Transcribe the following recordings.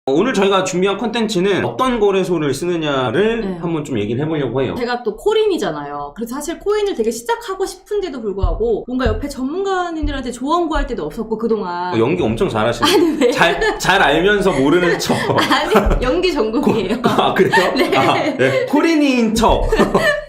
오늘 저희가 준비한 컨텐츠는 어떤 거래소를 쓰느냐를 한번 좀 얘기를 해보려고 해요. 제가 또 코인이잖아요. 그래서 사실 코인을 되게 시작하고 싶은데도 불구하고 뭔가 옆에 전문가님들한테 조언 구할 때도 없었고 그동안 연기 엄청 잘하시네. 아니 왜? 잘 알면서 모르는 척. 아니 연기 전공이에요. 아 그래요? 네. 네. 코린인 척.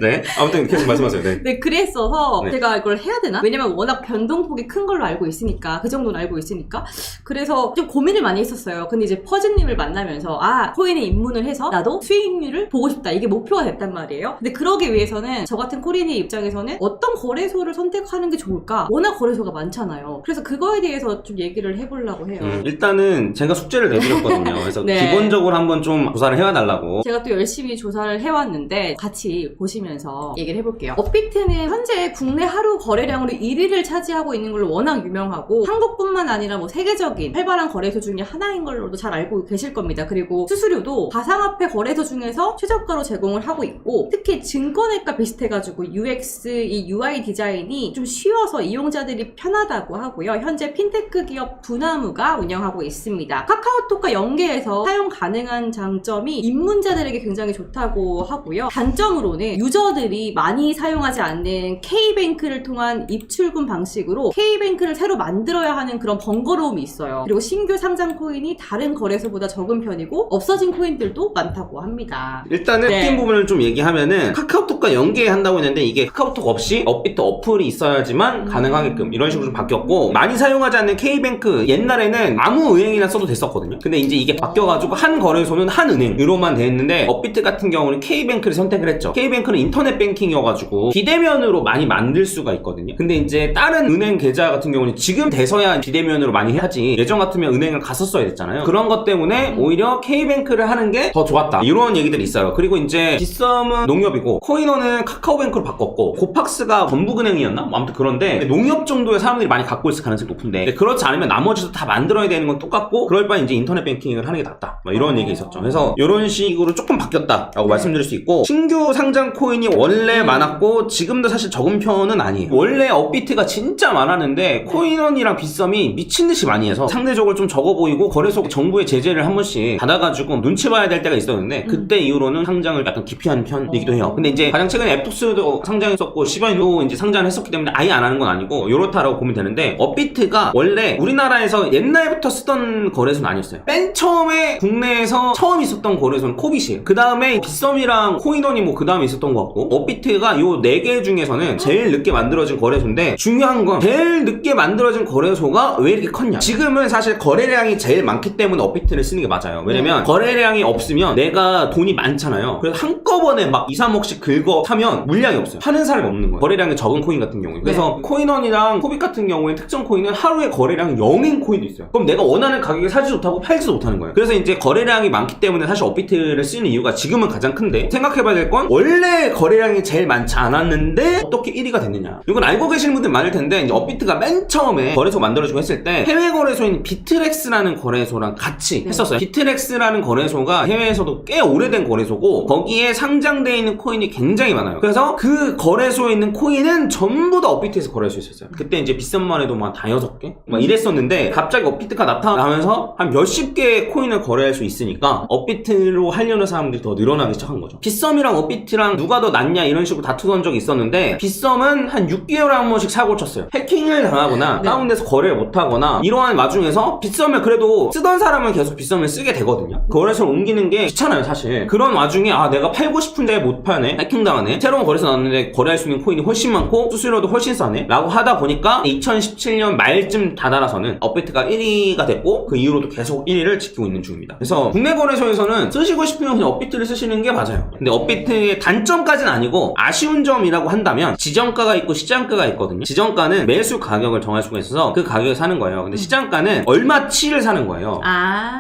네. 아무튼 계속 말씀하세요. 네. 네, 그랬어서 네. 제가 이걸 해야 되나? 왜냐면 워낙 변동폭이 큰 걸로 알고 있으니까, 그 정도는 알고 있으니까. 그래서 좀 고민을 많이 했었어요. 근데 이제 퍼즈님을 만나면서 코인에 입문을 해서 나도 수익률을 보고 싶다. 이게 목표가 됐단 말이에요. 근데 그러기 위해서는 저 같은 코린의 입장에서는 어떤 거래소를 선택하는 게 좋을까? 워낙 거래소가 많잖아요. 그래서 그거에 대해서 좀 얘기를 해보려고 해요. 일단은 제가 숙제를 내드렸거든요. 그래서 네. 기본적으로 한번 좀 조사를 해와달라고. 제가 또 열심히 조사를 해왔는데 같이 보시면서 얘기를 해볼게요. 업비트는 현재 국내 하루 거래량으로 1위를 차지하고 있는 걸로 워낙 유명하고 한국뿐만 아니라 뭐 세계적인 활발한 거래소 중에 하나인 걸로도 잘 알고 계실 겁니다. 그리고 수수료도 가상화폐 거래소 중에서 최저가로 제공을 하고 있고 특히 증권회과 비슷해가지고 UX, 이 UI 디자인이 좀 쉬워서 이용자들이 편하다고 하고요. 현재 핀테크 기업 두나무가 운영하고 있습니다. 카카오톡과 연계해서 사용 가능한 장점이 입문자들에게 굉장히 좋다고 하고요. 단점으로는 유저들이 많이 사용하지 않는 K뱅크를 통한 입출금 방식으로 K뱅크를 새로 만들어야 하는 그런 번거로움이 있어요. 그리고 신규 상장 코인이 다른 거래소보다 적은 편이고 없어진 코인들도 많다고 합니다. 일단은 네. 느낀 부분을 좀 얘기하면은 카카오톡과 연계한다고 했는데 이게 카카오톡 없이 업비트 어플이 있어야지만 가능하게끔 이런 식으로 좀 바뀌었고 많이 사용하지 않는 K뱅크 옛날에는 아무 은행이나 써도 됐었거든요. 근데 이제 이게 바뀌어가지고 한 거래소는 한 은행으로만 돼 있는데 업비트 같은 경우는 K뱅크를 선택을 했죠. K뱅크는 인터넷 뱅킹이어가지고 비대면으로 많이 만들 수가 있거든요. 근데 이제 다른 은행 계좌 같은 경우는 지금 돼서야 비대면으로 많이 하지 예전 같으면 은행을 갔었어야 됐잖아요. 그런 것 때문에 오히려 K뱅크를 하는 게 더 좋았다 이런 얘기들이 있어요. 그리고 이제 빗썸은 농협이고 코인원은 카카오뱅크로 바꿨고 고팍스가 전북은행이었나? 뭐 아무튼 그런데 농협 정도의 사람들이 많이 갖고 있을 가능성이 높은데 그렇지 않으면 나머지도 다 만들어야 되는 건 똑같고 그럴 바에 이제 인터넷 뱅킹을 하는 게 낫다 뭐 이런 얘기 있었죠. 그래서 이런 식으로 조금 바뀌었다라고 말씀드릴 수 있고 신규 상장 코인이 원래 많았고 지금도 사실 적은 편은 아니에요. 원래 업비트가 진짜 많았는데 코인원이랑 빗썸이 미친듯이 많이 해서 상대적으로 좀 적어 보이고 거래소 정부의 제재를 한 번씩 받아가지고 눈치 봐야 될 때가 있었는데 그때 이후로는 상장을 약간 기피하는 편이기도 해요. 근데 이제 가장 최근에 앱톡스도 상장했었고 시바인도 이제 상장을 했었기 때문에 아예 안 하는 건 아니고 요렇다라고 보면 되는데 업비트가 원래 우리나라에서 옛날부터 쓰던 거래소는 아니었어요. 맨 처음에 국내에서 처음 있었던 거래소는 코빗이에요. 그 다음에 빗썸이랑 코인원이 뭐 그 다음에 있었던 것 같고 업비트가 요 4개 중에서는 제일 늦게 만들어진 거래소인데 중요한 건 제일 늦게 만들어진 거래소가 왜 이렇게 컸냐. 지금은 사실 거래량이 제일 많기 때문에 업비트를 쓰는 게 맞아요. 왜냐면 거래량이 없으면 내가 돈이 많잖아요. 그래서 한꺼번에 막 2, 3억씩 긁어 사면 물량이 없어요. 파는 사람이 없는 거예요. 거래량이 적은 코인 같은 경우에. 그래서 코인원이랑 코빗 같은 경우에 특정 코인은 하루에 거래량이 0인 코인도 있어요. 그럼 내가 원하는 가격에 사지도 못하고 팔지도 못하는 거예요. 그래서 이제 거래량이 많기 때문에 사실 업비트를 쓰는 이유가 지금은 가장 큰데 생각해봐야 될 건 원래 거래량이 제일 많지 않았는데 어떻게 1위가 됐느냐. 이건 알고 계시는 분들 많을 텐데 이제 업비트가 맨 처음에 거래소 만들어지고 했을 때 해외 거래소인 비트렉스라는 거래소랑 같이 했었어요. 비트렉스라는 거래소가 해외에서도 꽤 오래된 거래소고 거기에 상장되어 있는 코인이 굉장히 많아요. 그래서 그 거래소에 있는 코인은 전부 다 업비트에서 거래할 수 있었어요. 그때 이제 빗썸만 해도 막 다 6개? 막 이랬었는데 갑자기 업비트가 나타나면서 한 몇십 개의 코인을 거래할 수 있으니까 업비트로 하려는 사람들이 더 늘어나기 시작한 거죠. 빗썸이랑 업비트랑 누가 더 낫냐 이런 식으로 다투던 적이 있었는데 빗썸은 한 6개월에 한 번씩 사고를 쳤어요. 해킹을 당하거나 다운돼서 거래를 못하거나 이러한 와중에서 빗썸을 그래도 쓰던 사람은 계속 빗썸을 쓰게 되거든요. 거래소를 옮기는 게 귀찮아요 사실. 그런 와중에 내가 팔고 싶은데 못 파네, 해킹당하네, 새로운 거래소 나왔는데 거래할 수 있는 코인이 훨씬 많고 수수료도 훨씬 싸네 라고 하다 보니까 2017년 말쯤 다다라서는 업비트가 1위가 됐고 그 이후로도 계속 1위를 지키고 있는 중입니다. 그래서 국내 거래소에서는 쓰시고 싶으면 그냥 업비트를 쓰시는 게 맞아요. 근데 업비트의 단점까지는 아니고 아쉬운 점이라고 한다면 지정가가 있고 시장가가 있거든요. 지정가는 매수 가격을 정할 수가 있어서 그 가격을 사는 거예요. 근데 시장가는 얼마치를 사는 거예요.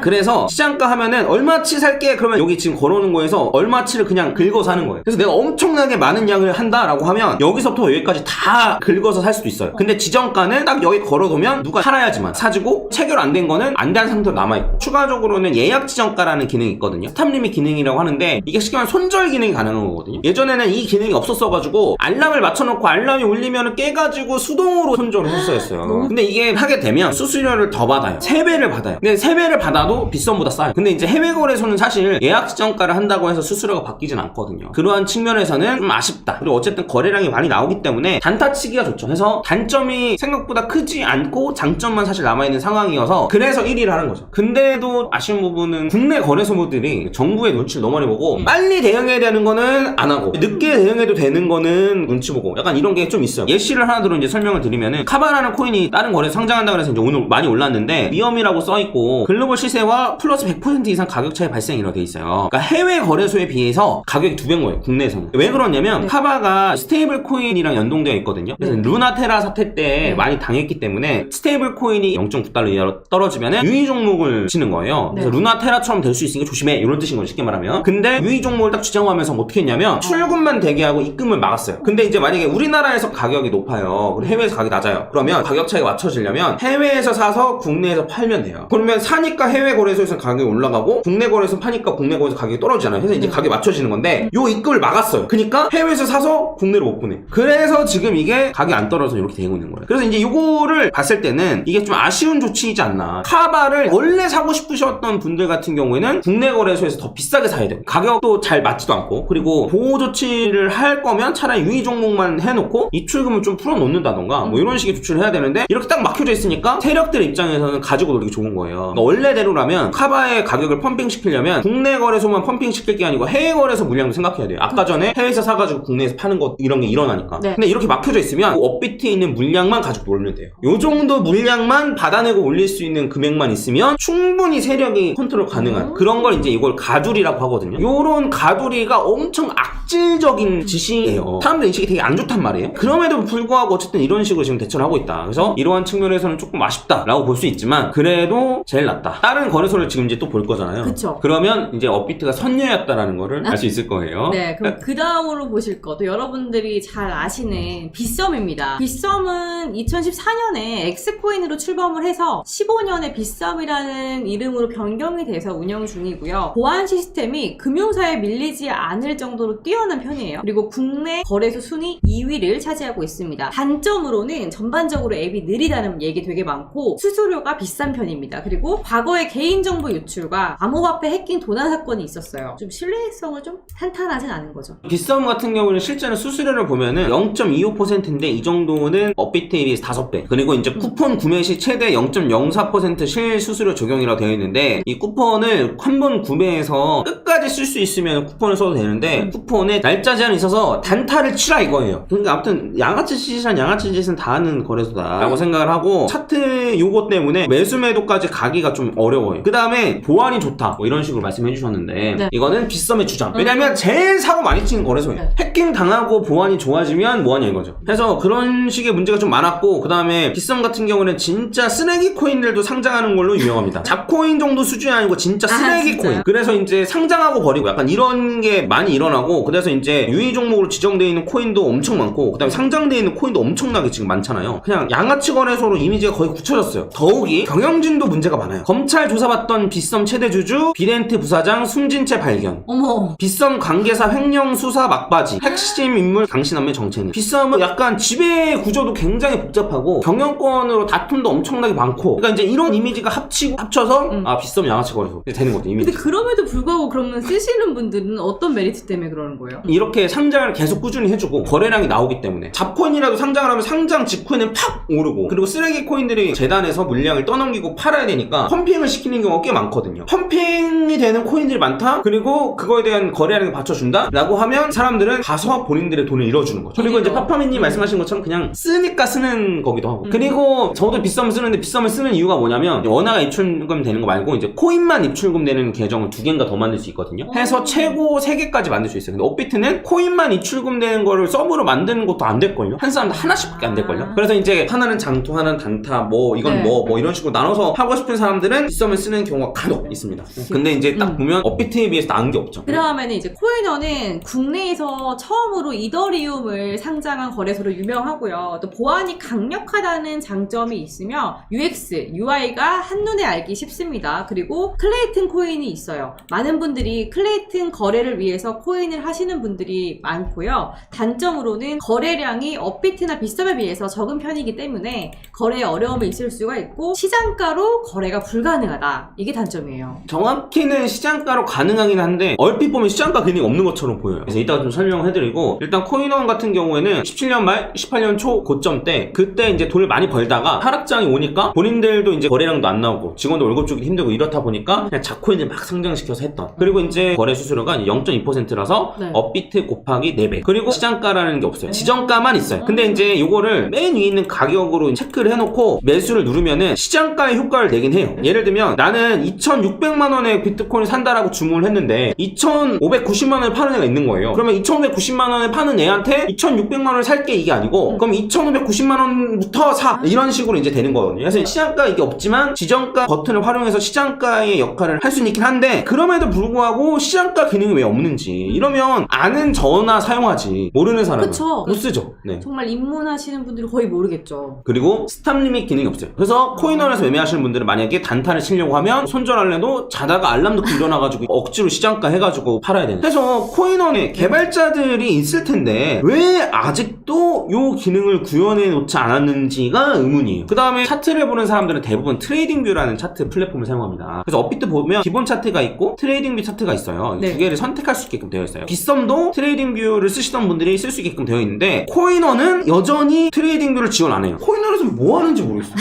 그래서 시장가 하면은 얼마치 살게 그러면 여기 지금 걸어놓은 거에서 얼마치를 그냥 긁어서 하는 거예요. 그래서 내가 엄청나게 많은 양을 한다라고 하면 여기서부터 여기까지 다 긁어서 살 수도 있어요. 근데 지정가는 딱 여기 걸어두면 누가 팔아야지만 사지고 체결 안 된 거는 안 된 상태로 남아있고 추가적으로는 예약 지정가라는 기능이 있거든요. 스탑 리밋 기능이라고 하는데 이게 쉽게 말하면 손절 기능이 가능한 거거든요. 예전에는 이 기능이 없었어가지고 알람을 맞춰놓고 알람이 울리면 깨가지고 수동으로 손절을 했었어요. 근데 이게 하게 되면 수수료를 더 받아요. 3배를 받아요. 근데 3배를 받아도 빗썸보다 싸요. 근데 이제 해외 거래소는 사실 예약 지정가를 한다고 해서 수수료가 바뀌진 않거든요. 그러한 측면에서는 좀 아쉽다. 그리고 어쨌든 거래량이 많이 나오기 때문에 단타치기가 좋죠. 그래서 단점이 생각보다 크지 않고 장점만 사실 남아있는 상황이어서 그래서 1위를 하는 거죠. 근데도 아쉬운 부분은 국내 거래소들이 정부의 눈치를 너무 많이 보고 빨리 대응해야 되는 거는 안 하고 늦게 대응해도 되는 거는 눈치 보고 약간 이런 게 좀 있어요. 예시를 하나 들어 이제 설명을 드리면은 카바라는 코인이 다른 거래소 상장한다고 해서 이제 오늘 많이 올랐는데 위험이라고 써있고 글로벌 시세와 플러스 100% 이상 가격 차이 발생이라고 돼 있어요. 그러니까 해외 거래소에 비해서 가격이 2배인 거예요. 국내에서는. 왜 그러냐면 카바가 스테이블 코인이랑 연동되어 있거든요. 그래서 루나테라 사태 때 많이 당했기 때문에 스테이블 코인이 0.9달러 이하로 떨어지면 유의 종목을 치는 거예요. 그래서 루나테라처럼 될 수 있으니까 조심해 이런 뜻인 거죠. 쉽게 말하면. 근데 유의 종목을 딱 지정하면서 어떻게 했냐면 출금만 되게 하고 입금을 막았어요. 근데 이제 만약에 우리나라에서 가격이 높아요. 그리고 해외에서 가격이 낮아요. 그러면 가격 차이가 맞춰지려면 해외에서 사서 국내에서 팔면 돼요. 그러면 사니까 해외 거래소에서 가격이 올라가고 국내 거래소 파니까 국내 거래소 가격이 떨어지잖아요. 그래서 이제 가격이 맞춰지는 건데 요 입금을 막았어요. 그러니까 해외에서 사서 국내로 못 보내. 그래서 지금 이게 가격이 안 떨어져서 이렇게 되고 있는 거예요. 그래서 이제 요거를 봤을 때는 이게 좀 아쉬운 조치이지 않나. 카바를 원래 사고 싶으셨던 분들 같은 경우에는 국내 거래소에서 더 비싸게 사야 돼요. 가격도 잘 맞지도 않고 그리고 보호 조치를 할 거면 차라리 유의 종목만 해놓고 입출금을 좀 풀어놓는다던가 뭐 이런 식의 조치를 해야 되는데 이렇게 딱 막혀져 있으니까 세력들 입장에서는 가지고 놀기 좋은 거예요. 그러니까 원래대로라면 카바의 가격을 펌핑시키려면 국내 거래소만 펌핑시킬 게 아니고 해외 거래소 물량도 생각해야 돼요. 아까 전에 해외에서 사가지고 국내에서 파는 것 이런 게 일어나니까. 근데 이렇게 막혀져 있으면 업비트에 있는 물량만 가지고 놀면 돼요. 요 정도 물량만 받아내고 올릴 수 있는 금액만 있으면 충분히 세력이 컨트롤 가능한 그런 걸 이제 이걸 가두리라고 하거든요. 요런 가두리가 엄청 악질적인 짓이에요. 사람들 인식이 되게 안 좋단 말이에요. 그럼에도 불구하고 어쨌든 이런 식으로 지금 대처를 하고 있다. 그래서 이러한 측면에서는 조금 아쉽다라고 볼 수 있지만 그래도 제일 낫다. 다른 거래소를 지금 이제 또 볼 거잖아요. 그쵸. 그러면 이제 업비트가 선녀였다라는 거를 알 수 있을 거예요. 네, 그럼 그 다음으로 보실 것도 여러분들이 잘 아시는 빗썸입니다. 빗썸은 2014년에 엑스코인으로 출범을 해서 15년에 빗썸이라는 이름으로 변경이 돼서 운영 중이고요. 보안 시스템이 금융사에 밀리지 않을 정도로 뛰어난 편이에요. 그리고 국내 거래소 순위 2위를 차지하고 있습니다. 단점으로는 전반적으로 앱이 느리다는 얘기 되게 많고 수수료가 비싼 편입니다. 그리고 과거에 개인정보 유출과 암호화폐 해킹 도난 사건이 있었어요. 좀 신뢰성을 좀 탄탄하진 않은 거죠. 빗썸 같은 경우는 실제로 수수료를 보면은 0.25%인데 이 정도는 업비트에 비해서 5배. 그리고 이제 쿠폰 구매 시 최대 0.04% 실수수료 적용이라고 되어 있는데 이 쿠폰을 한 번 구매해서 끝까지 쓸 수 있으면 쿠폰을 써도 되는데 쿠폰에 날짜 제한이 있어서 단타를 치라 이거예요. 그러니까 아무튼 양아치 짓이란 양아치 짓은 다 하는 거래소다라고 생각을 하고 차트 요거 때문에 매수 매도까지 가기가 좀 어려워요. 그 다음에 보안이 좋다 뭐 이런 식으로 말씀해 주셨는데 이거는 빗썸의 주장. 왜냐면 제일 사고 많이 치는 거래소예요. 해킹 당하고 보안이 좋아지면 뭐하냐 이거죠. 그래서 그런 식의 문제가 좀 많았고 그 다음에 빗썸 같은 경우는 진짜 쓰레기 코인들도 상장하는 걸로 유명합니다. 잡코인 정도 수준이 아니고 진짜 쓰레기 코인. 그래서 이제 상장하고 버리고 약간 이런 게 많이 일어나고 그래서 이제 유의 종목으로 지정되어 있는 코인도 엄청 많고 그 다음에 상장되어 있는 코인도 엄청나게 지금 많잖아요. 그냥 양아치 거래소로 이미지가 거의 굳혀졌어요. 더욱이 경영진도 문제가 많아요. 검찰 조사받던 빗썸 최대 주주 비렌트 부사장 숨진 채 발견. 어머. 빗썸 관계사 횡령 수사 막바지. 핵심 인물 강신남매 정체는. 빗썸은 약간 지배 구조도 굉장히 복잡하고 경영권으로 다툼도 엄청나게 많고 그러니까 이제 이런 이미지가 합쳐서 아 빗썸 양아치 거래소 되는 거죠. 이미지. 근데 그럼에도 불구하고 그러면 쓰시는 분들은 어떤 메리트 때문에 그러는 거예요? 이렇게 상장을 계속 꾸준히 해주고 거래량이 나오기 때문에 잡코인이라도 상장을 하면 상장 직후에는 팍 오르고 그리고 쓰레기 코인들이 재단에서 물량을 떠넘기고 팔아야 되니까 펌핑을 시키는 경우가 꽤 많거든요. 펌핑이 되는 코인들이 많다? 그리고 그거에 대한 거래량을 받쳐준다? 라고 하면 사람들은 가서 본인들의 돈을 잃어주는 거죠. 그리고 이제 파파미님 말씀하신 것처럼 그냥 쓰니까 쓰는 거기도 하고 그리고 저도 빗썸을 쓰는데 빗썸을 쓰는 이유가 뭐냐면 원화가 입출금 되는 거 말고 이제 코인만 입출금 되는 계정을 2개인가 더 만들 수 있거든요. 해서 최고 3개까지 만들 수 있어요. 근데 업비트는 코인만 입출금 되는 거를 서브로 만드는 것도 안 될걸요? 한 사람도 하나씩밖에 안 될걸요? 그래서 이제 하나는 장투, 하나는 단타, 뭐 이건 뭐 이런 식으로 나눠서 하고 싶은 사람들은 빗썸을 쓰는 경우가 간혹 있습니다. 근데 이제 딱 보면 업비트에 비해서 나은 게 없죠. 그다음에는 이제 코인원은 국내에서 처음으로 이더리움을 상장한 거래소로 유명하고요. 또 보안이 강력하다는 장점이 있으며 UX, UI가 한눈에 알기 쉽습니다. 그리고 클레이튼 코인이 있어요. 많은 분들이 클레이튼 거래를 위해서 코인을 하시는 하시는 분들이 많고요. 단점으로는 거래량이 업비트나 빗썸에 비해서 적은 편이기 때문에 거래에 어려움이 있을 수가 있고 시장가로 거래가 불가능하다. 이게 단점이에요. 정확히는 시장가로 가능하긴 한데 얼핏 보면 시장가 기능이 없는 것처럼 보여요. 그래서 이따가 좀 설명을 해드리고 일단 코인원 같은 경우에는 17년 말 18년 초 고점 때 그때 이제 돈을 많이 벌다가 하락장이 오니까 본인들도 이제 거래량도 안 나오고 직원도 월급 주기 힘들고 이렇다 보니까 그냥 자코인을 막 상장시켜서 했던. 그리고 이제 거래 수수료가 0.2%라서 네. 업비트 곱하기 4배. 그리고 시장가라는 게 없어요. 지정가만 있어요. 근데 이제 요거를 맨 위에 있는 가격으로 체크를 해놓고 매수를 누르면은 시장가의 효과를 내긴 해요. 예를 들면 나는 2,600만 원에 비트코인을 산다라고 주문을 했는데 2,590만 원에 파는 애가 있는 거예요. 그러면 2,590만 원에 파는 애한테 2,600만 원을 살게 이게 아니고 그럼 2,590만 원부터 사 이런 식으로 이제 되는 거거든요. 그래서 시장가 이게 없지만 지정가 버튼을 활용해서 시장가의 역할을 할 수는 있긴 한데 그럼에도 불구하고 시장가 기능이 왜 없는지 이러면 아는 저나 사용하지 모르는 사람은 그쵸. 못 쓰죠. 네. 정말 입문하시는 분들이 거의 모르겠죠. 그리고 스탑 리밋 기능이 없어요. 그래서 코인원에서 매매하시는 분들은 만약에 단타를 치려고 하면 손절하려도 자다가 알람 듣고 일어나가지고 억지로 시장가 해가지고 팔아야 되는. 그래서 코인원에 개발자들이 있을 텐데 왜 아직도 요 기능을 구현해 놓지 않았는지가 의문이에요. 그 다음에 차트를 보는 사람들은 대부분 트레이딩뷰라는 차트 플랫폼을 사용합니다. 그래서 업비트 보면 기본 차트가 있고 트레이딩뷰 차트가 있어요. 네. 두 개를 선택할 수 있게끔 되어 있어요. 빗썸도 트레이딩뷰를 쓰시던 분들이 쓸 수 있게끔 되어 있는데 코인원은 여전히 트레이딩뷰를 지원 안 해요. 코인원에서 뭐 하는지 모르겠어요.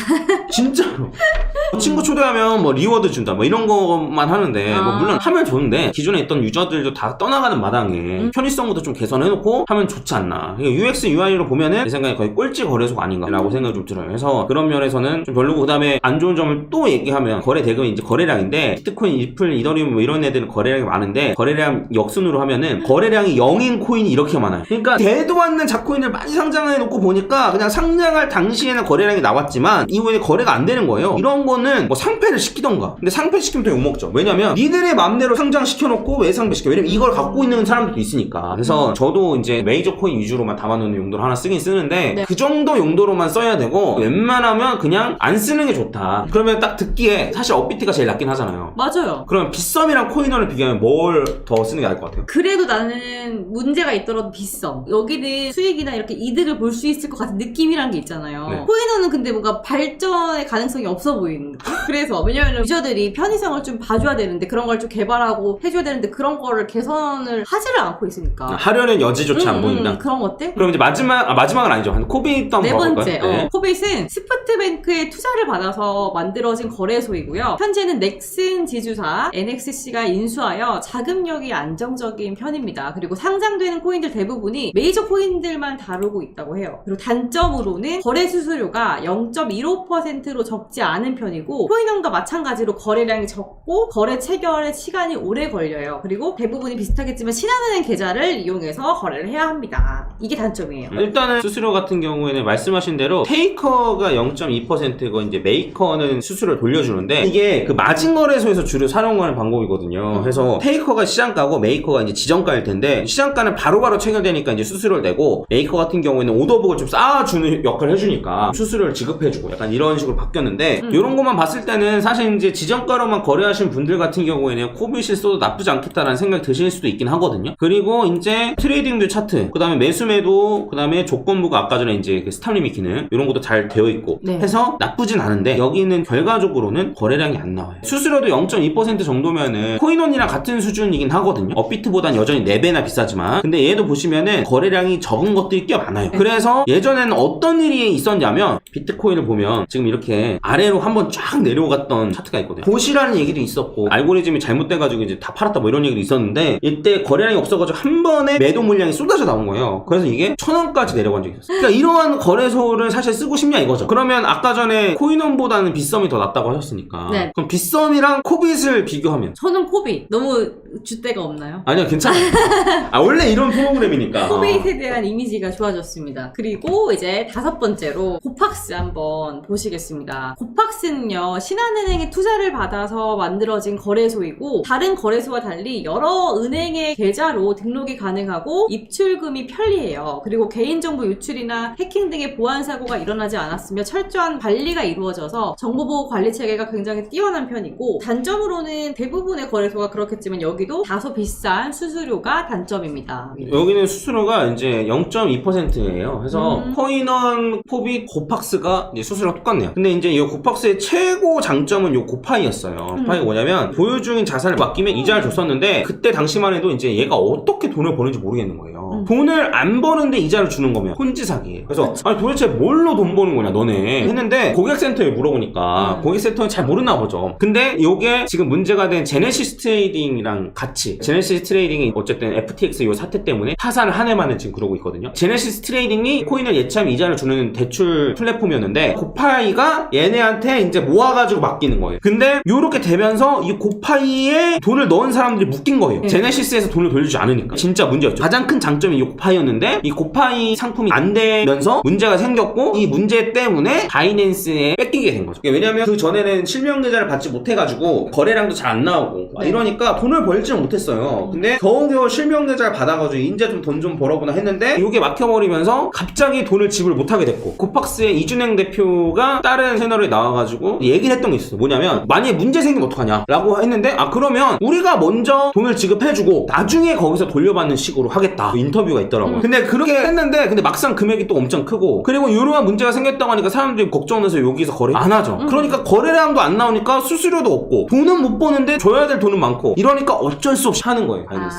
진짜로. 친구 초대하면 뭐 리워드 준다 뭐 이런 것만 하는데 뭐 물론 하면 좋은데 기존에 있던 유저들도 다 떠나가는 마당에 편의성부터 좀 개선해놓고 하면 좋지 않나. UX, UI로 보면은 내 생각에 거의 꼴찌 거래소가 아닌가라고 생각이 좀 들어요. 그래서 그런 면에서는 좀 별로고 그 다음에 안 좋은 점을 또 얘기하면 거래 대금이 이제 거래량인데 비트코인, 리플, 이더리움 뭐 이런 애들은 거래량이 많은데 거래량 역순으로 하면은 거래량이 0인 코인이 이렇게 많아요. 그러니까 대도 않는 자코인을 많이 상장해놓고 보니까 그냥 상장할 당시에는 거래량이 나왔지만 이후에 거래가 안 되는 거예요. 이런 거는 뭐 상패를 시키던가. 근데 상패 시키면 또 욕먹죠. 왜냐면 니들의 맘대로 상장시켜놓고 왜 상패시켜? 왜냐면 이걸 갖고 있는 사람들도 있으니까. 그래서 저도 이제 메이저 코인 위주로만 담아놓는 용도로 하나 쓰긴 쓰는데 네. 그 정도 용도로만 써야 되고 웬만하면 그냥 안 쓰는 게 좋다. 그러면 딱 듣기에 사실 업비트가 제일 낫긴 하잖아요. 맞아요. 그러면 빗썸이랑 코인원을 비교하면 뭘 더 쓰는 게 나을 것 같아요? 그래도 나는 문제가 있더라도 빗썸. 여기는 수익이나 이렇게 이득을 볼 수 있을 것 같은 느낌이란 게 있잖아요. 네. 코인원은 근데 뭔가 발전의 가능성이 없어 보이는 느낌? 그래서 왜냐면 유저들이 편의성을 좀 봐줘야 되는데 그런 걸 좀 개발하고 해줘야 되는데 그런 거를 개선을 하지를 않고 있으니까 하려는 여지조차 안 보인다. 그런 것들? 그럼 이제 마지막은 아니죠. 한 코빗 또 네 한번 번째, 가볼까요? 네. 코빗은 스프트뱅크의 투자를 받아서 만들어진 거래소이고요. 현재는 넥슨 지주사 NXC가 인수하여 자금력이 안정적인 편입니다. 그리고 상장되는 코인들 대부분이 메이저 코인들만 다루고 있다고 해요. 그리고 단점으로는 거래 수수료가 0.15%로 적지 않은 편이고 코인원과 마찬가지로 거래량이 적고 거래 체결에 시간이 오래 걸려요. 그리고 대부분이 비슷하겠지만 신한은행 계좌를 이용해서 거래를 해야 합니다. 이게 단점이에요. 일단은 수수료 같은 경우에는 말씀하신 대로 테이커가 0.2%고 이제 메이커는 수수료를 돌려주는데 이게 그 마진 거래소에서 주로 사용하는 방법이거든요. 그래서 테이커가 시장가고 메이커가 이제 지정가일 텐데 시장가는 바로바로 체결되니까 이제 수수료를 내고 메이커 같은 경우에는 오더북을 좀 쌓아주는 역할을 해주니까 수수료를 지급해주고 약간 이런 식으로 바뀌었는데 이런 것만 봤을 때는 사실 이제 지정가로만 거래하신 분들 같은 경우에는 코빗을 써도 나쁘지 않겠다라는 생각이 드실 수도 있긴 하거든요. 그리고 이제 트레이딩뷰 차트, 그 다음에 매수매도, 그 다음에 조건부가 아까 전에 이제 그 스탑 리밋 기능 이런 것도 잘 되어 있고 네. 해서 나쁘진 않은데 여기는 결과적으로는 거래량이 안 나와요. 수수료도 0.2% 정도면은 코인원이랑 같은 수준이긴 하거든요. 업비트보단 여전히 4배나 비싸지만 근데 얘도 보시면은 거래량이 적은 것들이 꽤 많아요. 그래서 예전에는 어떤 일이 있었냐면 비트코인을 보면 지금 이렇게 아래로 한번 쫙 내려갔던 차트가 있거든요. 보시라는 얘기도 있었고 알고리즘이 잘못돼가지고 이제 다 팔았다 뭐 이런 얘기도 있었는데 이때 거래량이 없어가지고 한 번에 매도 물량이 쏟아져 나온 거예요. 그래서 이게 1,000원까지 내려간 적이 있었어요. 그러니까 이러한 거래소를 사실 쓰고 싶냐 이거죠. 그러면 아까 전에 코인원보다는 빗썸이 더 낫다고 하셨으니까 네. 그럼 빗썸이랑 코빗을 비교하면 저는 코빗 너무 줏대가 없나요? 아니요 괜찮아요. 원래 이런 프로그램이니까 코빗에 대한 이미지가 좋아졌습니다. 그리고 이제 5번째로 고팍스 한번 보시겠습니다. 고팍스는요 신한은행의 투자를 받아서 만들어진 거래소이고 다른 거래소와 달리 여러 은행의 계좌로 등록이 가능하고 입출금이 편리해요. 그리고 개인정보 유출이나 해킹 등의 보안 사고가 일어나지 않았으며 철저한 관리가 이루어져서 정보보호 관리 체계가 굉장히 뛰어난 편이고 단점으로는 대부분의 거래소가 그렇겠지만 여기 여기도 다소 비싼 수수료가 단점입니다. 여기는 수수료가 이제 0.2%예요. 그래서 코인원, 포빗, 고팍스가 이제 수수료가 똑같네요. 근데 이제 이 고팍스의 최고 장점은 이 고파이였어요. 고파이가 뭐냐면 보유 중인 자산을 맡기면 이자를 줬었는데 그때 당시만 해도 이제 얘가 어떻게 돈을 버는지 모르겠는 거예요. 돈을 안 버는데 이자를 주는 거면 혼지사기예요. 그래서 아니 도대체 뭘로 돈 버는 거냐 너네 했는데 고객센터에 물어보니까 고객센터는 잘 모르나 보죠. 근데 이게 지금 문제가 된 제네시스 트레이딩이랑 같이 제네시스 트레이딩이 어쨌든 FTX 이 사태 때문에 파산을 한 해 만에 지금 그러고 있거든요. 제네시스 트레이딩이 코인을 예치하면 이자를 주는 대출 플랫폼이었는데 고파이가 얘네한테 이제 모아가지고 맡기는 거예요. 근데 요렇게 되면서 이 고파이에 돈을 넣은 사람들이 묶인 거예요. 제네시스에서 돈을 돌려주지 않으니까. 진짜 문제였죠. 가장 큰 장점이 이 고파이였는데 이 고파이 상품이 안 되면서 문제가 생겼고 이 문제 때문에 바이낸스에 뺏기게 된 거죠. 왜냐면 그 전에는 실명 계좌를 받지 못해가지고 거래량도 잘 안 나오고 이러니까 돈을 벌지는 못했어요. 근데 겨우겨우 실명 계좌를 받아가지고 이제 좀 돈 좀 벌어보나 했는데 이게 막혀버리면서 갑자기 돈을 지불 못하게 됐고 고팍스의 이준행 대표가 다른 채널에 나와가지고 얘기를 했던 게 있었어요. 뭐냐면 만약에 문제 생기면 어떡하냐 라고 했는데 그러면 우리가 먼저 돈을 지급해주고 나중에 거기서 돌려받는 식으로 하겠다 인터뷰가 있더라고요. 근데 그렇게 했는데 근데 막상 금액이 또 엄청 크고 그리고 이러한 문제가 생겼다고 하니까 사람들이 걱정해서 여기서 거래 안 하죠. 그러니까 거래량도 안 나오니까 수수료도 없고 돈은 못 버는데 줘야 될 돈은 많고 이러니까 어쩔 수 없이 하는 거예요. 바이낸스.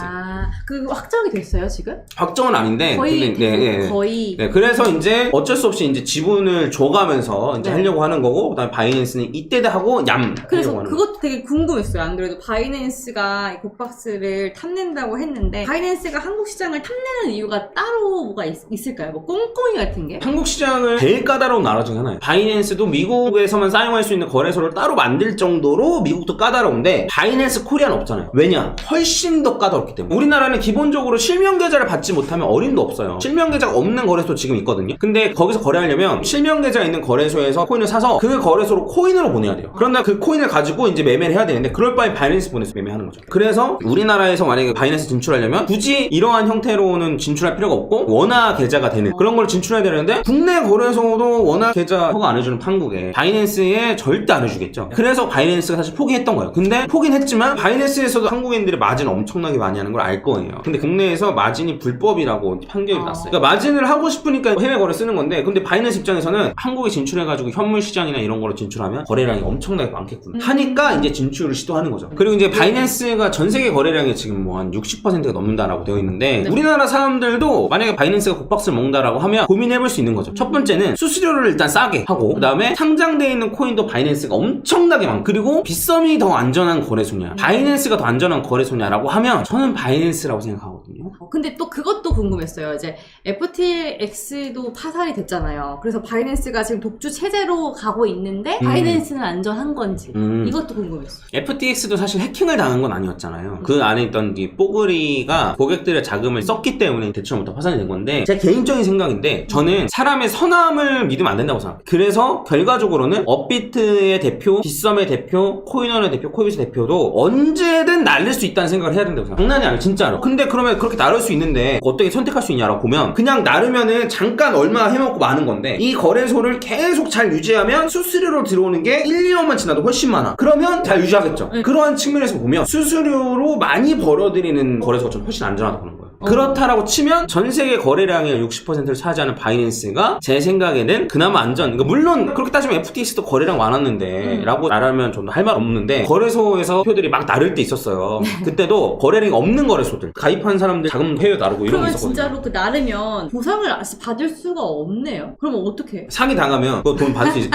그 확정이 됐어요 지금? 확정은 아닌데 거의 근데, 거의 그래서 이제 어쩔 수 없이 이제 지분을 줘가면서 이제 하려고 하는 거고 그다음에 바이낸스는 이때다 하고 그래서 하려고 하는 그것도 되게 궁금했어요. 안 그래도 바이낸스가 이 고팍스를 탐낸다고 했는데 바이낸스가 한국 시장을 탐내는 이유가 따로 뭐가 있을까요? 뭐 꼼꼼이 같은 게? 한국 시장을 제일 까다로운 나라 중에 하나예요. 바이낸스도 미국에서만 사용할 수 있는 거래소를 따로 만들 정도로 미국도 까다로운데 바이낸스 코리아는 없잖아요. 왜냐? 훨씬 더 까다롭기 때문에. 우리나라는 기본적으로 실명 계좌를 받지 못하면 어림도 없어요. 실명 계좌가 없는 거래소 지금 있거든요. 근데 거기서 거래하려면 실명 계좌 있는 거래소에서 코인을 사서 그 거래소로 코인으로 보내야 돼요. 그런다 그 코인을 가지고 이제 매매를 해야 되는데 그럴 바에 바이낸스 보내서 매매하는 거죠. 그래서 우리나라에서 만약에 바이낸스 진출하려면 굳이 이러한 형태로는 진출할 필요가 없고 원화 계좌가 되는 그런 걸 진출해야 되는데 국내 거래소도 원화 계좌 허가 안 해주는 판국에 바이낸스에 절대 안 해주겠죠. 그래서 바이낸스가 사실 포기했던 거예요. 근데 포기는 했지만 바이낸스에서도 한국인들이 마진 엄청나게 많이 하는 걸 알 거예요. 근데 국내에서 마진이 불법이라고 판결이 났어요. 그러니까 마진을 하고 싶으니까 해외 거래 쓰는 건데 근데 바이낸스 입장에서는 한국에 진출해가지고 현물 시장이나 이런 거로 진출하면 거래량이 엄청나게 많겠구나 하니까 이제 진출을 시도하는 거죠. 그리고 이제 바이낸스가 전 세계 거래량이 지금 뭐 한 60%가 넘는다라고 되어 있는데 우리나라 사람들도 만약에 바이낸스가 고박스를 먹는다라고 하면 고민해볼 수 있는 거죠. 첫 번째는 수수료를 일단 싸게 하고 그 다음에 상장되어 있는 코인도 바이낸스가 엄청나게 많고 그리고 빗썸이 더 안전한 거래소냐 바이낸스가 더 안전한 거래소냐라고 하면 저는 바이낸스라고 생각하거든요. 근데 또 그것도 궁금했어요. 이제 FTX도 파산이 됐잖아요. 그래서 바이낸스가 지금 독주 체제로 가고 있는데 바이낸스는 안전한 건지 이것도 궁금했어요. FTX도 사실 해킹을 당한 건 아니었잖아요. 그 안에 있던 이 뽀글이가 고객들의 자금을 썼기 때문에 대출부터 파산이 된 건데 제 개인적인 생각인데 저는 사람의 선함을 믿으면 안 된다고 생각해요. 그래서 결과적으로는 업비트의 대표, 빗썸의 대표, 코인원의 대표, 코이빗의 대표도 언제든 날릴 수 있다는 생각을 해야 된다고 생각해요. 장난이 아니에요 진짜로. 근데 그러면 그렇게 나를 수 있는데 어떻게 선택할 수 있냐라고 보면 그냥 나르면은 잠깐 얼마 해먹고 마는 건데 이 거래소를 계속 잘 유지하면 수수료로 들어오는 게 1, 2년만 지나도 훨씬 많아. 그러면 잘 유지하겠죠. 그러한 측면에서 보면 수수료로 많이 벌어들이는 거래소가 좀 훨씬 안전하다고 보는 거예요. 그렇다라고 치면 전 세계 거래량의 60%를 차지하는 바이낸스가 제 생각에는 그나마 안전. 그러니까 물론 그렇게 따지면 FTX도 거래량 많았는데 라고 말하면 좀 할 말 없는데 거래소에서 표들이 막 나를 때 있었어요. 그때도 거래량이 없는 거래소들 가입한 사람들 자금 해외 나르고 이런 게 있었거든요. 그러면 진짜로 그 나르면 보상을 받을 수가 없네요. 그러면 어떻게? 사기 당하면 그거 돈 받을 수 있...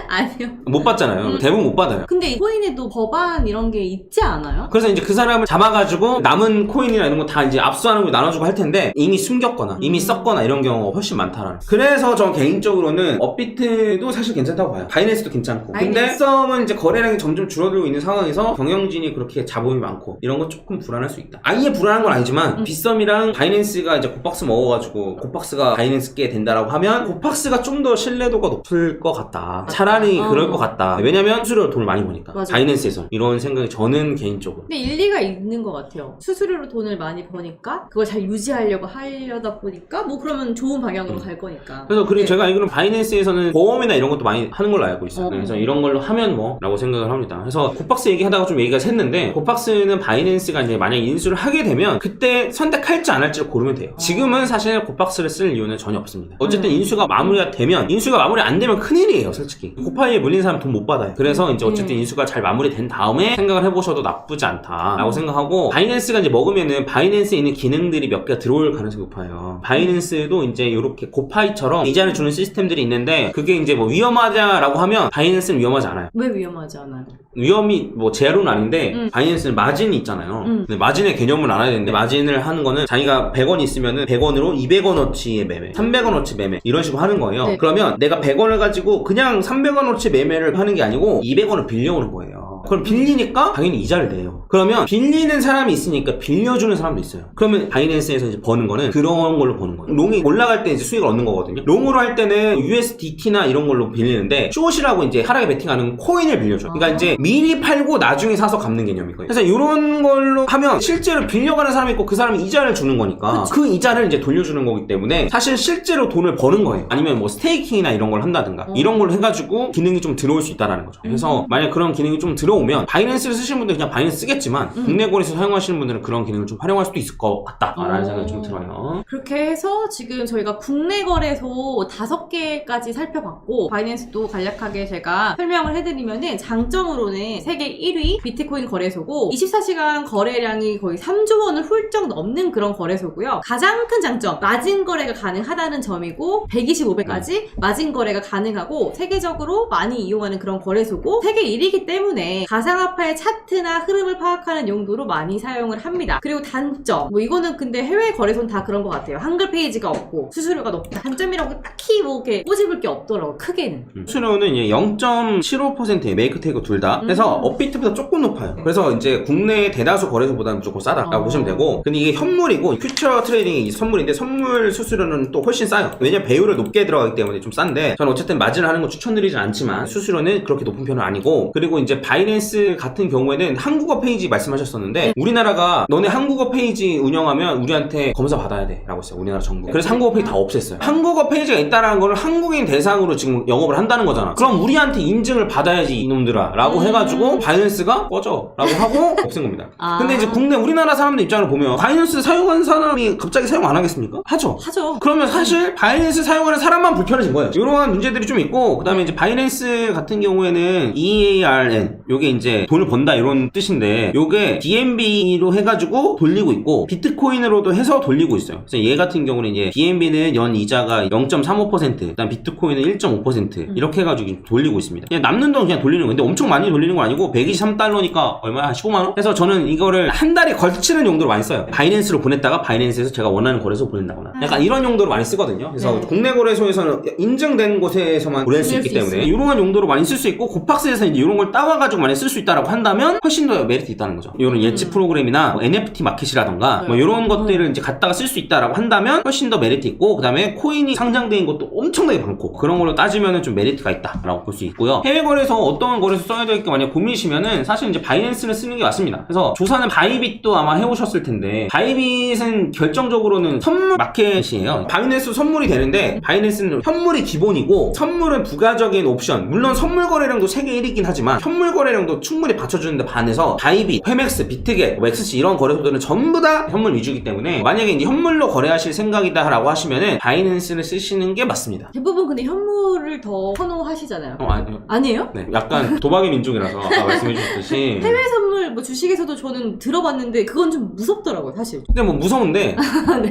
아니요. 못 받잖아요. 대부분 못 받아요. 근데 이 코인에도 법안 이런 게 있지 않아요? 그래서 이제 그 사람을 잡아가지고 남은 코인이나 이런 거 다 이제 압수하는 거 나눠주고 할 텐데 이미 숨겼거나 이미 썼거나 이런 경우가 훨씬 많다라는. 그래서 저 개인적으로는 업비트도 사실 괜찮다고 봐요. 바이낸스도 괜찮고. 근데 썸은 이제 거래량이 점점 줄어들고 있는 상황에서 경영진이 그렇게 자본이 많고 이런 거 조금 불안할 수 있다. 아예 불안한 건 아니지만 빗썸이랑 바이낸스가 이제 고박스 먹어가지고 고박스가 바이낸스 깨 된다라고 하면 고박스가 좀 더 신뢰도가 높을 것 같다. 차라리 그럴 것 같다. 왜냐면 수수료로 돈을 많이 버니까. 맞아. 바이낸스에서 이런 생각이 저는 개인적으로. 근데 일리가 있는 것 같아요. 수수료로 돈을 많이 버니까 하다가 그걸 잘 유지하려고 하려다 보니까 뭐 그러면 좋은 방향으로 갈 거니까. 그래서 그리고 네. 제가 알기로는 바이낸스에서는 보험이나 이런 것도 많이 하는 걸로 알고 있어요. 어. 그래서 이런 걸로 하면 뭐 라고 생각을 합니다. 그래서 곱박스 얘기하다가 좀 얘기가 샜는데, 곱박스는 바이낸스가 이제 만약 인수를 하게 되면 그때 선택할지 안 할지를 고르면 돼요. 지금은 사실 곱박스를 쓸 이유는 전혀 없습니다. 어쨌든 인수가 마무리가 되면, 인수가 마무리 안 되면 큰일이에요, 솔직히. 고파이에 물린 사람 돈 못 받아요. 그래서 이제 어쨌든 인수가 잘 마무리된 다음에 생각을 해보셔도 나쁘지 않다라고 생각하고, 바이낸스가 이제 먹으면은 바이낸스에 있는 기능들이 몇 개가 들어올 가능성이 높아요. 바이낸스도 이제 이렇게 고파이처럼 이자를 주는 시스템들이 있는데, 그게 이제 뭐 위험하냐라고 하면 바이낸스는 위험하지 않아요. 왜 위험하지 않아요? 위험이 뭐 제로는 아닌데 바이낸스는 마진이 있잖아요. 근데 마진의 개념을 알아야 되는데, 마진을 하는 거는 자기가 100원 있으면은 100원으로 200원어치의 매매, 300원어치 매매 이런 식으로 하는 거예요. 네. 그러면 내가 100원을 가지고 그냥 300원어치 매매를 하는 게 아니고 200원을 빌려오는 거예요. 그럼 빌리니까 당연히 이자를 내요. 그러면 빌리는 사람이 있으니까 빌려주는 사람도 있어요. 그러면 바이낸스에서 이제 버는 거는 그런 걸로 버는 거예요. 롱이 올라갈 때 이제 수익을 얻는 거거든요. 롱으로 할 때는 USDT나 이런 걸로 빌리는데, 숏이라고 이제 하락에 베팅하는 코인을 빌려줘요. 그러니까 이제 미리 팔고 나중에 사서 갚는 개념인 거예요. 그래서 이런 걸로 하면 실제로 빌려가는 사람이 있고 그 사람이 이자를 주는 거니까 그 이자를 이제 돌려주는 거기 때문에 사실 실제로 돈을 버는 거예요. 아니면 뭐 스테이킹이나 이런 걸 한다든가 이런 걸 해가지고 기능이 좀 들어올 수 있다라는 거죠. 그래서 만약 그런 기능이 좀 들어오면 바이낸스를 쓰시는 분들은 그냥 바이낸스 쓰겠지만 국내 거래소 사용하시는 분들은 그런 기능을 좀 활용할 수도 있을 것 같다라는 생각이 좀 들어요. 그렇게 해서 지금 저희가 국내 거래소 5개까지 살펴봤고, 바이낸스도 간략하게 제가 설명을 해드리면은, 장점으로는 세계 1위 비트코인 거래소고 24시간 거래량이 거의 3조 원을 훌쩍 넘는 그런 거래소고요. 가장 큰 장점, 마진 거래가 가능하다는 점이고, 125배까지 마진 거래가 가능하고 세계적으로 많이 이용하는 그런 거래소고, 세계 1위이기 때문에 가상화폐의 차트나 흐름을 파악하는 용도로 많이 사용을 합니다. 그리고 단점, 뭐 이거는 근데 해외 거래소는 다 그런 것 같아요. 한글 페이지가 없고 수수료가 높다. 단점이라고 딱히 뭐 이렇게 꼬집을 게 없더라고, 크게는. 수수료는 이제 0.75%예요. 메이크 테이크 둘 다. 그래서 업비트보다 조금 높아요. 그래서 이제 국내 대다수 거래소보다는 무조건 싸다라고 보시면 되고, 근데 이게 현물이고 퓨처 트레이딩이 선물인데 선물 수수료는 또 훨씬 싸요. 왜냐면 배율을 높게 들어가기 때문에 좀 싼데, 저는 어쨌든 마진을 하는 거 추천드리진 않지만 수수료는 그렇게 높은 편은 아니고, 그리고 이제 바이낸스 같은 경우에는 한국어 페이지 말씀하셨었는데, 우리나라가 너네 한국어 페이지 운영하면 우리한테 검사 받아야 돼 라고 했어요, 우리나라 정부. 그래서 한국어 페이지 다 없앴어요. 한국어 페이지가 있다라는 거를 한국인 대상으로 지금 영업을 한다는 거잖아. 그럼 우리한테 인증을 받아야지 이놈들아 라고 해가지고 바이낸스가 꺼져 라고 하고 없앤 겁니다. 근데 이제 국내 우리나라 사람들 입장을 보면 바이낸스 사용한 사람이 갑자기 사용 안 하겠습니까? 하죠. 그러면 사실 바이낸스 사용하는 사람만 불편해진 거예요. 이러한 문제들이 좀 있고, 그 다음에 이제 바이낸스 같은 경우에는 EARN, 요게 이제 돈을 번다 이런 뜻인데, 요게 DNB로 해가지고 돌리고 있고 비트코인으로도 해서 돌리고 있어요. 그래서 얘 같은 경우는 이제 DNB는 연 이자가 0.35%, 그다음 비트코인은 1.5% 이렇게 해가지고 돌리고 있습니다. 그냥 남는 돈 그냥 돌리는 건데 엄청 많이 돌리는 건 아니고 123달러니까 얼마야? 한 15만원? 그래서 저는 이거를 한 달에 걸치는 용도로 많이 써요. 바이낸스로 보냈다가 바이낸스에서 제가 원하는 거래소 보낸다거나 약간 이런 용도로 많이 쓰거든요. 그래서 국내 거래소에서는 인증된 곳에서만 보낼 수 있기 때문에 이런 용도로 많이 쓸 수 있고, 곱박스에서 이제 이런 걸 따와가지고 많이 쓸 수 있다라고 한다면 훨씬 더 메리트 있다는 거죠. 이런 예측 프로그램이나 뭐 NFT 마켓이라던가 뭐 이런 것들을 이제 갖다가 쓸 수 있다라고 한다면 훨씬 더 메리트 있고, 그 다음에 코인이 상장된 것도 엄청나게 많고, 그런 걸로 따지면은 좀 메리트가 있다라고 볼 수 있고요. 해외 거래소 어떤 거래소 써야 될까 만약 고민이시면은 사실 이제 바이낸스를 쓰는 게 맞습니다. 그래서 조사는 바이빗도 아마 해오셨을 텐데, 바이빗은 결정적으로는 선물 마켓이에요. 바이낸스 선물이 되는데 바이낸스는 현물이 기본이고 선물은 부가적인 옵션, 물론 선물 거래량도 세계 1위긴 하지만 현물 거래량도 충분히 받쳐주는데 반해서 바이빗, 페맥스, 비트겟, XC 이런 거래소들은 전부 다 현물 위주이기 때문에 만약에 이제 현물로 거래하실 생각이다 라고 하시면은 바이낸스를 쓰시는 게 맞습니다. 대부분 근데 현물을 더 선호하시잖아요. 아니요. 아니에요? 네, 약간 도박의 민족이라서 아까 말씀해 주셨듯이. 해외 선물 뭐 주식에서도 저는 들어봤는데 그건 좀 무섭더라고요, 사실. 근데 뭐 무서운데,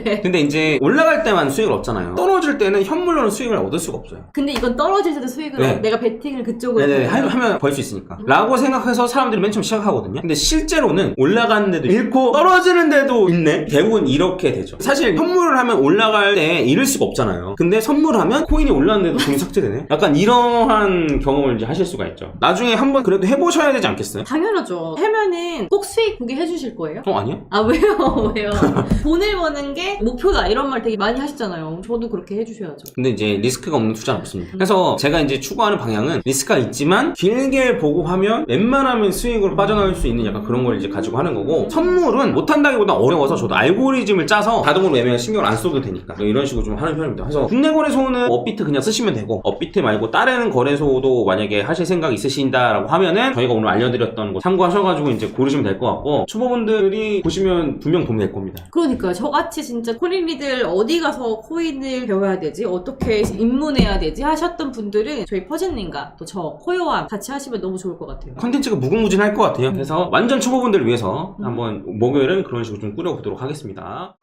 네. 근데 이제 올라갈 때만 수익을 얻잖아요. 떨어질 때는 현물로는 수익을 얻을 수가 없어요. 근데 이건 떨어질 때도 수익을 네. 내가 베팅을 그쪽으로 네네, 하면 벌 수 있으니까 라고 생각해서 사람들이 맨 처음 시작하거든요. 근데 실제로는 올라가는데도 잃고 떨어지는데도 있네. 대부분 이렇게 되죠. 사실 현물을 하면 올라갈 때 잃을 수가 없잖아요. 근데 선물하면 코인이 올랐는데도 돈이 삭제되네. 약간 이러한 경험을 이제 하실 수가 있죠. 나중에 한번 그래도 해보셔야 되지 않겠어요? 당연하죠. 해면 하면은 꼭 수익 보게 해주실 거예요? 아니요? 아 왜요? 왜요? 돈을 버는 게 목표다 이런 말 되게 많이 하시잖아요. 저도 그렇게 해주셔야죠. 근데 이제 리스크가 없는 투자는 없습니다. 그래서 제가 이제 추구하는 방향은 리스크가 있지만 길게 보고 하면 웬만하면 수익으로 빠져나올 수 있는 약간 그런 걸 이제 가지고 하는 거고, 선물은 못한다기보다 어려워서 저도 알고리즘을 짜서 자동으로 매매에 신경을 안 써도 되니까 이런 식으로 좀 하는 편입니다. 그래서 국내 거래소는 업비트 그냥 쓰시면 되고, 업비트 말고 다른 거래소도 만약에 하실 생각이 있으신다라고 하면은 저희가 오늘 알려드렸던 거 참고하셔가지고 이제 고르시면 될 것 같고, 초보분들이 보시면 분명 도움이 될 겁니다. 그러니까요. 저같이 진짜 코린이들 어디 가서 코인을 배워야 되지? 어떻게 입문해야 되지? 하셨던 분들은 저희 퍼즐님과 또 저 코요와 같이 하시면 너무 좋을 것 같아요. 컨텐츠가 무궁무진할 것 같아요. 그래서 완전 초보분들을 위해서 한번 목요일은 그런 식으로 좀 꾸려보도록 하겠습니다.